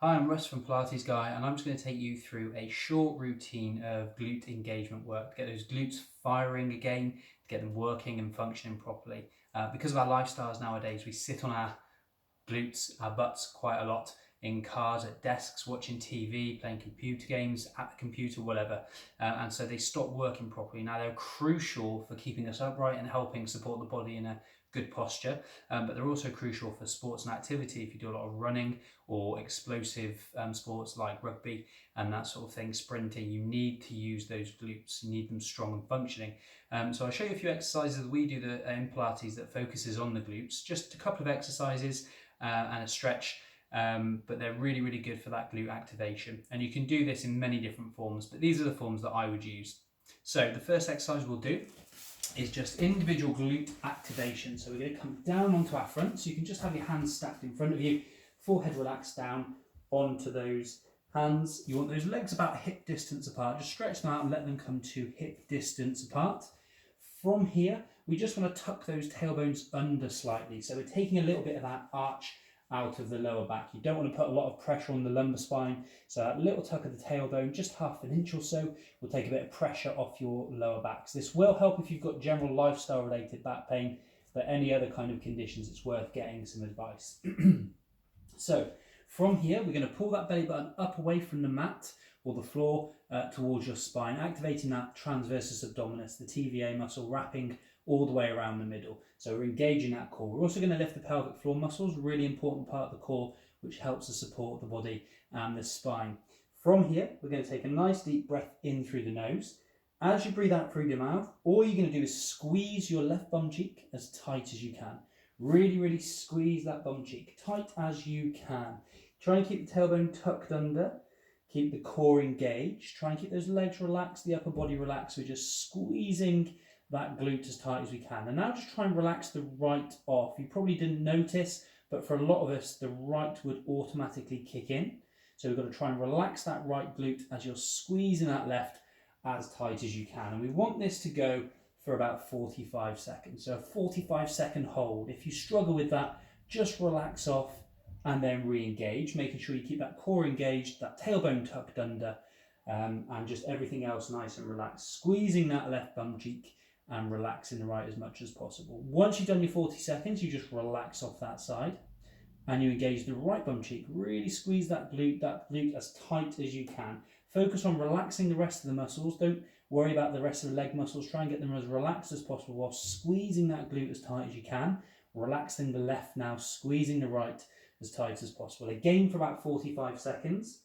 Hi, I'm Russ from Pilates Guy, and I'm just going to take you through a short routine of glute engagement work to get those glutes firing again, to get them working and functioning properly. Because of our lifestyles nowadays, we sit on our glutes, our butts quite a lot in cars, at desks, watching TV, playing computer games, at the computer, whatever. And so they stop working properly. Now they're crucial for keeping us upright and helping support the body in a good posture, but they're also crucial for sports and activity. If you do a lot of running or explosive sports like rugby and that sort of thing, sprinting, you need to use those glutes. You need them strong and functioning. So I'll show you a few exercises that we do in Pilates that focuses on the glutes. Just a couple of exercises and a stretch, but they're really, really good for that glute activation. And you can do this in many different forms, but these are the forms that I would use. So the first exercise we'll do is just individual glute activation. So we're going to come down onto our front. So you can just have your hands stacked in front of you, forehead relaxed down onto those hands. You want those legs about hip distance apart. Just stretch them out and let them come to hip distance apart. From here, we just want to tuck those tailbones under slightly. So we're taking a little bit of that arch out of the lower back. You don't want to put a lot of pressure on the lumbar spine. So that little tuck of the tailbone, just half an inch or so, will take a bit of pressure off your lower back. So this will help if you've got general lifestyle related back pain, but any other kind of conditions, it's worth getting some advice. So from here, we're going to pull that belly button up away from the mat or the floor towards your spine, activating that transversus abdominis, the TVA muscle, wrapping all the way around the middle. So we're engaging that core. We're also going to lift the pelvic floor muscles, really important part of the core, which helps to support the body and the spine. From here, we're going to take a nice deep breath in through the nose. As you breathe out through your mouth, all you're going to do is squeeze your left bum cheek as tight as you can. Really, really squeeze that bum cheek, tight as you can. Try and keep the tailbone tucked under. Keep the core engaged. Try and keep those legs relaxed, the upper body relaxed. We're just squeezing that glute as tight as we can. And now just try and relax the right off. You probably didn't notice, but for a lot of us, the right would automatically kick in. So we've got to try and relax that right glute as you're squeezing that left as tight as you can. And we want this to go for about 45 seconds. So a 45-second hold. If you struggle with that, just relax off and then re-engage, making sure you keep that core engaged, that tailbone tucked under, and just everything else nice and relaxed. Squeezing that left bum cheek and relaxing the right as much as possible. Once you've done your 40 seconds, you just relax off that side and you engage the right bum cheek. Really squeeze that glute as tight as you can. Focus on relaxing the rest of the muscles. Don't worry about the rest of the leg muscles. Try and get them as relaxed as possible while squeezing that glute as tight as you can. Relaxing the left now, squeezing the right as tight as possible. Again for about 45 seconds.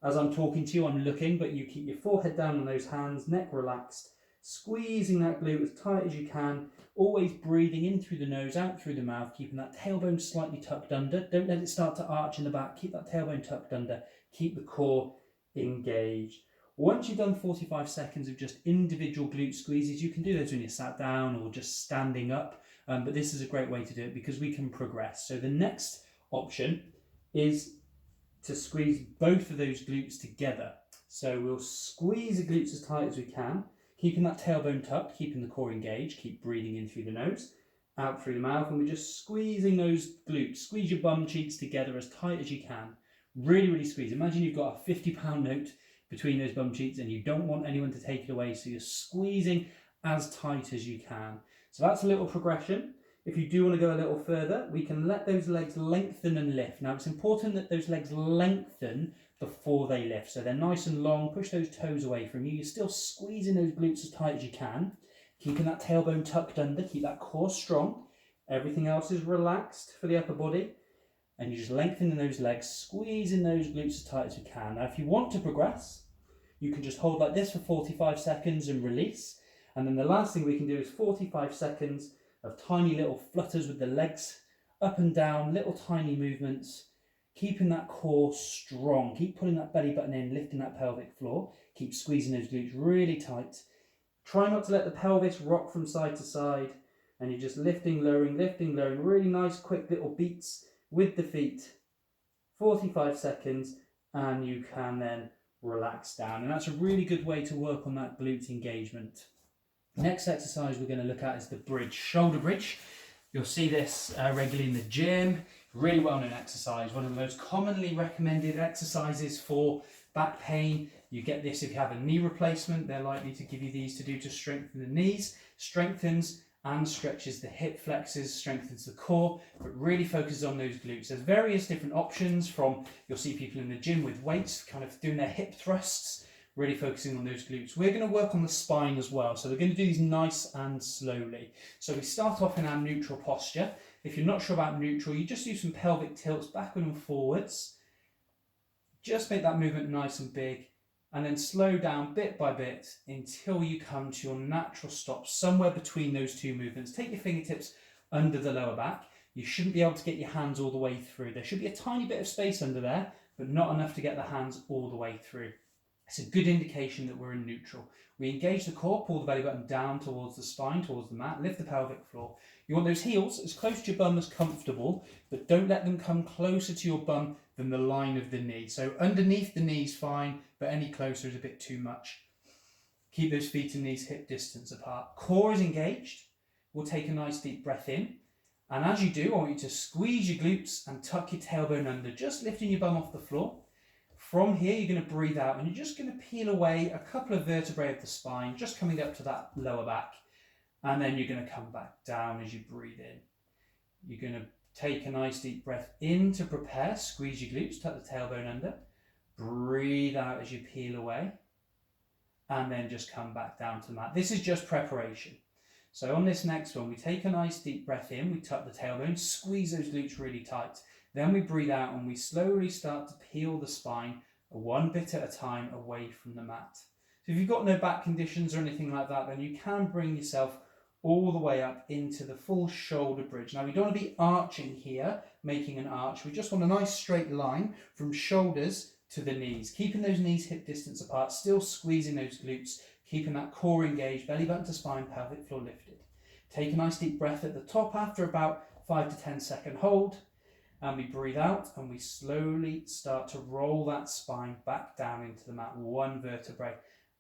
As I'm talking to you, I'm looking, but you keep your forehead down on those hands, neck relaxed, squeezing that glute as tight as you can, always breathing in through the nose, out through the mouth, keeping that tailbone slightly tucked under. Don't let it start to arch in the back. Keep that tailbone tucked under. Keep the core engaged. Once you've done 45 seconds of just individual glute squeezes, you can do those when you're sat down or just standing up, but this is a great way to do it because we can progress. So the next option is to squeeze both of those glutes together. So we'll squeeze the glutes as tight as we can, keeping that tailbone tucked, keeping the core engaged, keep breathing in through the nose, out through the mouth, and we're just squeezing those glutes. Squeeze your bum cheeks together as tight as you can. Really, really squeeze. Imagine you've got a £50 note between those bum cheeks and you don't want anyone to take it away, so you're squeezing as tight as you can. So that's a little progression. If you do want to go a little further, we can let those legs lengthen and lift. Now it's important that those legs lengthen before they lift. So they're nice and long, push those toes away from you. You're still squeezing those glutes as tight as you can, keeping that tailbone tucked under, keep that core strong. Everything else is relaxed for the upper body. And you're just lengthening those legs, squeezing those glutes as tight as you can. Now if you want to progress, you can just hold like this for 45 seconds and release. And then the last thing we can do is 45 seconds of tiny little flutters with the legs, up and down, little tiny movements, keeping that core strong. Keep pulling that belly button in, lifting that pelvic floor. Keep squeezing those glutes really tight. Try not to let the pelvis rock from side to side. And you're just lifting, lowering, really nice quick little beats with the feet. 45 seconds and you can then relax down. And that's a really good way to work on that glute engagement. Next exercise we're going to look at is the bridge, shoulder bridge. You'll see this regularly in the gym. Really well-known exercise, one of the most commonly recommended exercises for back pain. You get this if you have a knee replacement. They're likely to give you these to do to strengthen the knees, strengthens and stretches the hip flexors, strengthens the core, but really focuses on those glutes. There's various different options from, you'll see people in the gym with weights, kind of doing their hip thrusts, really focusing on those glutes. We're going to work on the spine as well. So we're going to do these nice and slowly. So we start off in our neutral posture. If you're not sure about neutral, you just do some pelvic tilts backward and forwards. Just make that movement nice and big, and then slow down bit by bit until you come to your natural stop somewhere between those two movements. Take your fingertips under the lower back. You shouldn't be able to get your hands all the way through. There should be a tiny bit of space under there, but not enough to get the hands all the way through. It's a good indication that we're in neutral. We engage the core, pull the belly button down towards the spine, towards the mat, lift the pelvic floor. You want those heels as close to your bum as comfortable, but don't let them come closer to your bum than the line of the knee. So underneath the knee's fine, but any closer is a bit too much. Keep those feet and knees hip distance apart. Core is engaged. We'll take a nice deep breath in. And as you do, I want you to squeeze your glutes and tuck your tailbone under, just lifting your bum off the floor. From here, you're going to breathe out and you're just going to peel away a couple of vertebrae of the spine, just coming up to that lower back. And then you're going to come back down as you breathe in. You're going to take a nice deep breath in to prepare. Squeeze your glutes, tuck the tailbone under. Breathe out as you peel away. And then just come back down to the mat. This is just preparation. So on this next one, we take a nice deep breath in. We tuck the tailbone, squeeze those glutes really tight. Then we breathe out and we slowly start to peel the spine one bit at a time away from the mat. So if you've got no back conditions or anything like that, then you can bring yourself all the way up into the full shoulder bridge. Now we don't want to be arching here, making an arch. We just want a nice straight line from shoulders to the knees, keeping those knees hip distance apart, still squeezing those glutes, keeping that core engaged, belly button to spine, pelvic floor lifted. Take a nice deep breath at the top after about 5 to 10 second hold. And we breathe out and we slowly start to roll that spine back down into the mat, one vertebrae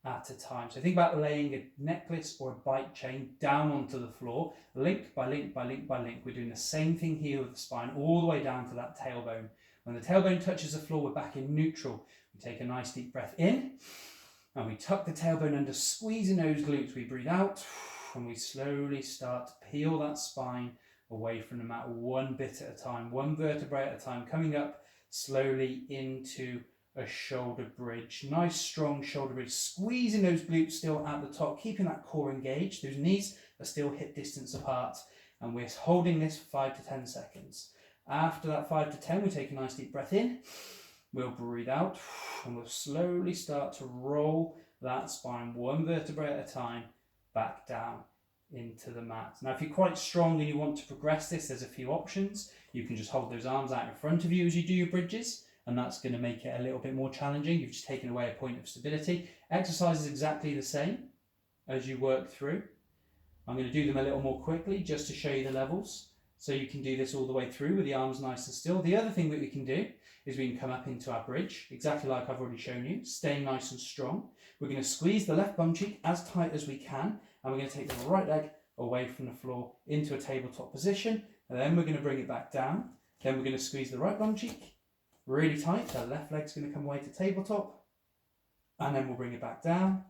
at a time. So think about laying a necklace or a bike chain down onto the floor, link by link by link by link. We're doing the same thing here with the spine, all the way down to that tailbone. When the tailbone touches the floor, we're back in neutral. We take a nice deep breath in and we tuck the tailbone under, squeezing those glutes. We breathe out and we slowly start to peel that spine away from the mat, one bit at a time, one vertebrae at a time, coming up slowly into a shoulder bridge. Nice strong shoulder bridge, squeezing those glutes still at the top, keeping that core engaged. Those knees are still hip distance apart, and we're holding this for 5 to 10 seconds. After that 5 to 10, we take a nice deep breath in, we'll breathe out, and we'll slowly start to roll that spine one vertebrae at a time back down into the mat. Now if you're quite strong and you want to progress this, there's a few options. You can just hold those arms out in front of you as you do your bridges, and that's going to make it a little bit more challenging. You've just taken away a point of stability. Exercise is exactly the same as you work through. I'm going to do them a little more quickly just to show you the levels, so you can do this all the way through with the arms nice and still. The other thing that we can do is we can come up into our bridge, exactly like I've already shown you, staying nice and strong. We're going to squeeze the left bum cheek as tight as we can, and we're going to take the right leg away from the floor into a tabletop position, and then we're going to bring it back down. Then we're going to squeeze the right bum cheek really tight. The left leg's going to come away to tabletop, and then we'll bring it back down,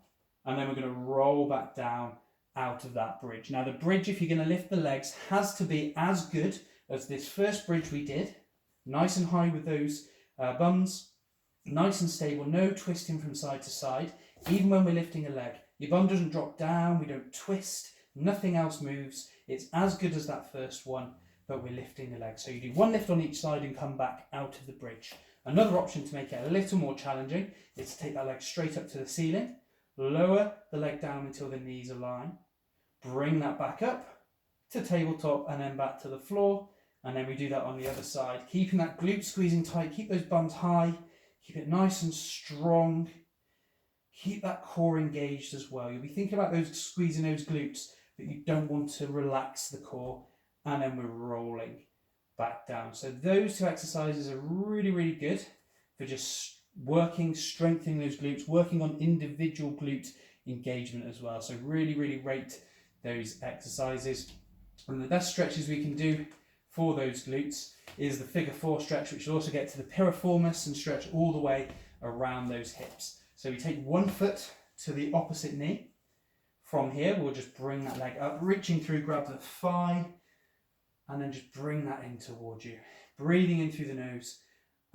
and then we're going to roll back down out of that bridge. Now the bridge, if you're going to lift the legs, has to be as good as this first bridge we did. Nice and high with those bums, nice and stable, no twisting from side to side. Even when we're lifting a leg, your bum doesn't drop down, we don't twist, nothing else moves. It's as good as that first one, but we're lifting the leg. So you do one lift on each side and come back out of the bridge. Another option to make it a little more challenging is to take that leg straight up to the ceiling, lower the leg down until the knees align, bring that back up to tabletop and then back to the floor, and then we do that on the other side, keeping that glute squeezing tight, keep those bums high, keep it nice and strong, keep that core engaged as well. You'll be thinking about those squeezing those glutes, but you don't want to relax the core, and then we're rolling back down. So those two exercises are really, really good for just working, strengthening those glutes, working on individual glute engagement as well. So really, really rate those exercises. And the best stretches we can do for those glutes is the figure 4 stretch, which will also get to the piriformis and stretch all the way around those hips. So we take one foot to the opposite knee. From here, we'll just bring that leg up, reaching through, grab the thigh, and then just bring that in towards you. Breathing in through the nose,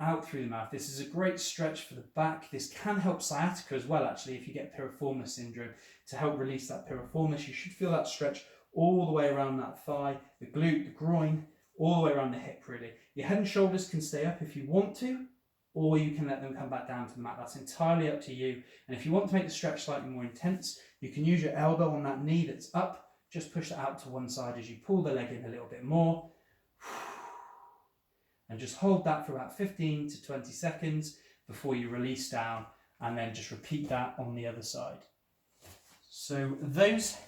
out through the mouth. This is a great stretch for the back. This can help sciatica as well, actually, if you get piriformis syndrome. To help release that piriformis, you should feel that stretch all the way around that thigh, the glute, the groin, all the way around the hip, really. Your head and shoulders can stay up if you want to, or you can let them come back down to the mat. That's entirely up to you. And if you want to make the stretch slightly more intense, you can use your elbow on that knee that's up. Just push it out to one side as you pull the leg in a little bit more. And just hold that for about 15 to 20 seconds before you release down, and then just repeat that on the other side. So those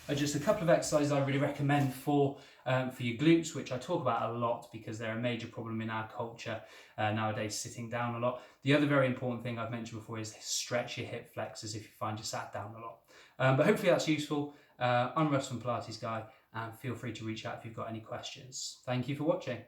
are just a couple of exercises I really recommend for your glutes, which I talk about a lot because they're a major problem in our culture nowadays, sitting down a lot. The other very important thing I've mentioned before is stretch your hip flexors if you find you sat down a lot. But hopefully that's useful. I'm Russ from Pilates Guy, and feel free to reach out if you've got any questions. Thank you for watching.